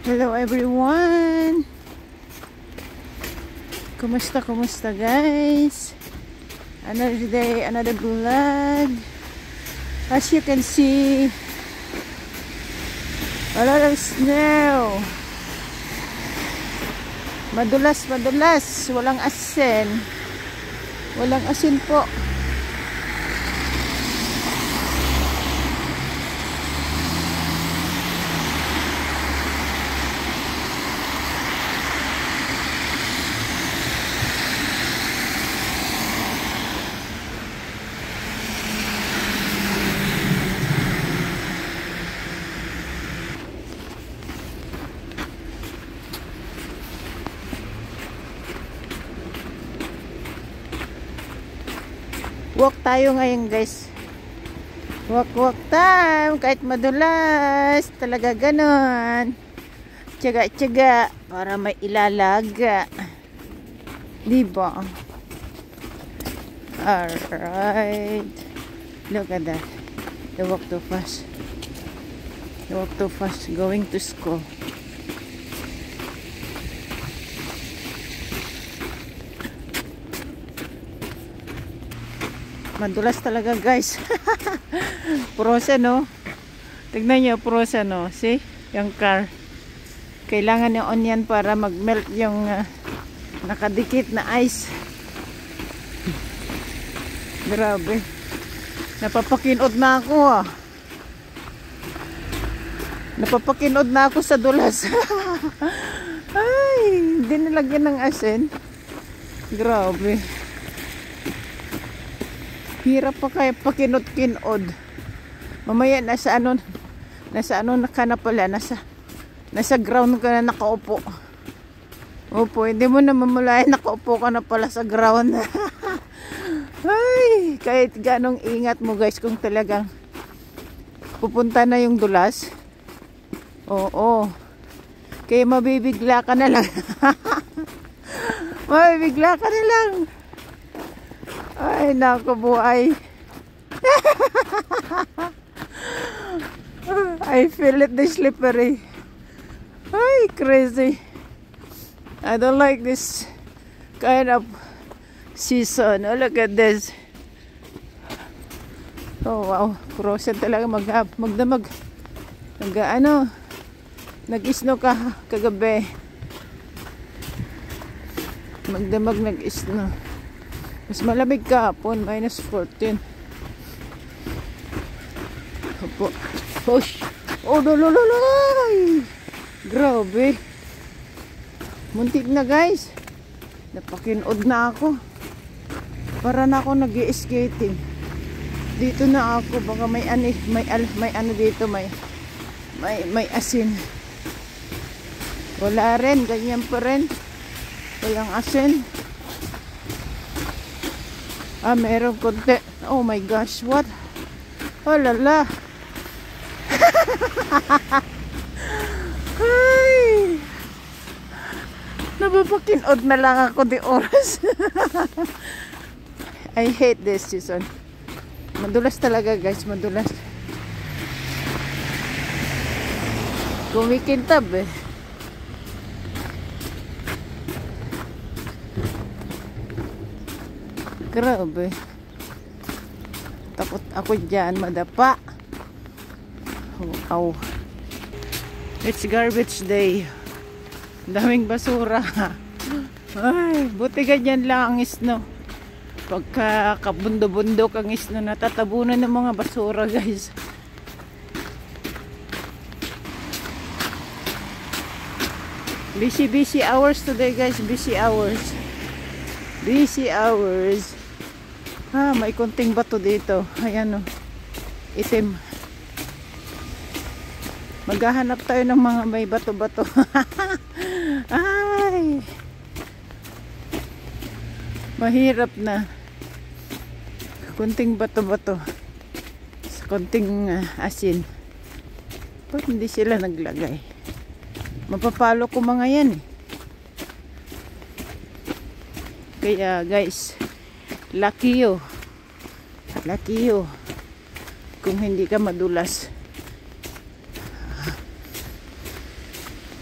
Hello everyone! Kumusta guys? Another day, another vlog. As you can see, a lot of snow. Madulas, walang asin. Walang asin po. Walk tayo ngayon guys. Walk time. Kahit madulas. Talaga ganon. Tiyaga para may ilalaga. Diba? Alright. Look at that. They walk too fast. Going to school. Madulas talaga guys. Prosa no. Tignan nyo prosa no. See? Yung car. Kailangan yung onion para mag-melt yung nakadikit na ice. Grabe. Napapakinod na ako Napapakinod na ako sa dulas. Ay, hindi nilagyan ng asin. Grabe. Hirap pa kaya pakinod-kinod. Mamaya nasa ano ka na pala, nasa ground ka na nakaupo. Opo, hindi mo na mamulayan, nakaupo ka na pala sa ground. Ay, kahit ganong ingat mo guys kung talagang pupunta na yung dulas. Oo. Kaya mabibigla ka na lang. Mabibigla ka na lang. Ay, naku buhay. I feel it, this slippery. Ay, crazy. I don't like this kind of season. Oh, look at this. Oh, wow. Frozen talaga magdamag. Nag-snow kagabi. Magdamag nag-snow. Mas malamig kahapon, -14. Opo. Push. Oh, lolololoy. Grabe. Muntik na guys. Napakinod na ako. Para na ako nag-i-skating. Dito na ako, baka may ano dito, may asin. Wala rin, ganyan pa rin. Walang asin. Meron konti. Oh my gosh, what? Oh lala. Ay. Napapakinod na lang ako di oras. I hate this season. Madulas talaga guys, madulas. Kumikintab eh. Grabe. Takot ako dyan, madapa. Wow. It's garbage day. Daming basura. Ay, buti ganyan lang ang snow. Pagka kabundo-bundok ang snow, natatabunan ng mga basura guys. Busy hours today guys. Busy hours. May konting bato dito. Ayan o. Itim. Maghahanap tayo ng mga may bato-bato. Ay. Mahirap na. Konting bato-bato. Sa konting asin. Ba't hindi sila naglagay? Mapapalo ko mga yan eh. Kaya guys, lucky you kung hindi ka madulas.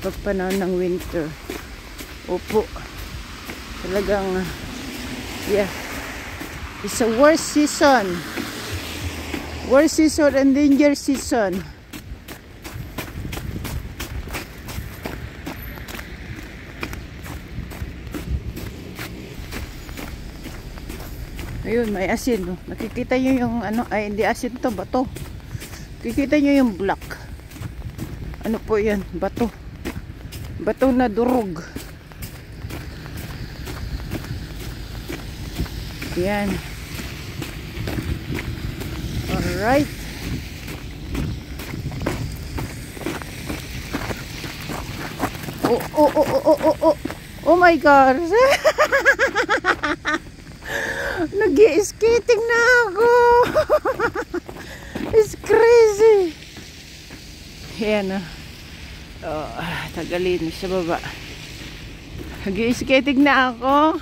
pag panahon ng winter. Opo. Talagang, yeah. It's a worst season. Worst season and danger season. Ayun, may asin. No? Nakikita nyo yung ano, ay hindi asin to, bato. Nakikita nyo yung black. Ano po yan? Bato. Bato na durog. Yan. Alright. Oh, oh, oh, oh, oh, oh, oh. Oh my God. Nag-i-skating na ako. It's crazy. Ayan o. Oh, tagalin sa baba. Nag-i-skating na ako.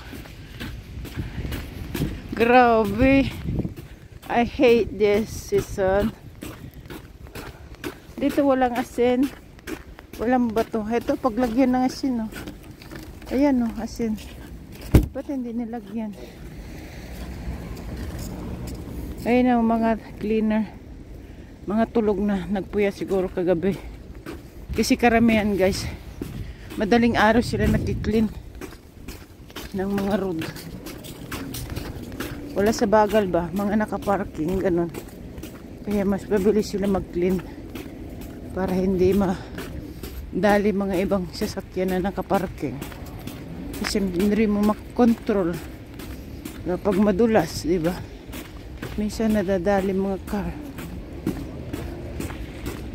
Grabe. I hate this season. Dito walang asin. Walang bato. Ito paglagyan ng asin. Oh. Ayan o, asin. Ba't hindi nilagyan? Ayun ang mga cleaner. Mga tulog na. Nagpuya siguro kagabi. Kasi karamihan guys. Madaling araw sila nagki-clean ng mga road. Wala sa bagal ba? Mga nakaparking. Ganun. Kaya mas mabilis sila mag-clean. Para hindi dali mga ibang sasakyan na nakaparking. Kasi hindi mo makontrol. Kapag madulas, di ba? Minsan nadadali mga car.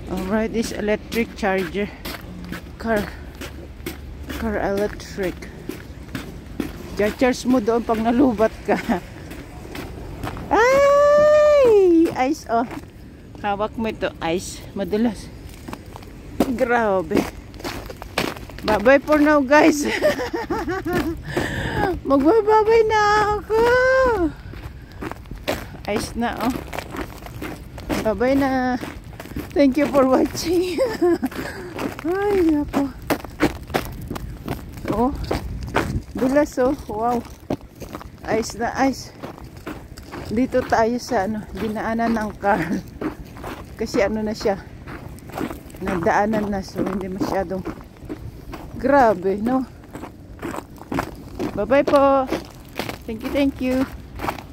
Alright, this electric charger. Car electric. Charge mo doon pag nalubat ka. Ay! Ice, oh. Hawak mo ito, ice. Madulas. Grabe. Bye-bye for now, guys. Magbababay na ako. Ice na, oh. Bye-bye na. Thank you for watching. Ay, nako. Oh. Dulas, oh. Wow. Ice na, ice. Dito tayo sa, dinaanan ng car. Kasi ano na siya. Nagdaanan na, so hindi masyadong grabe, no? Bye-bye po. Thank you, thank you.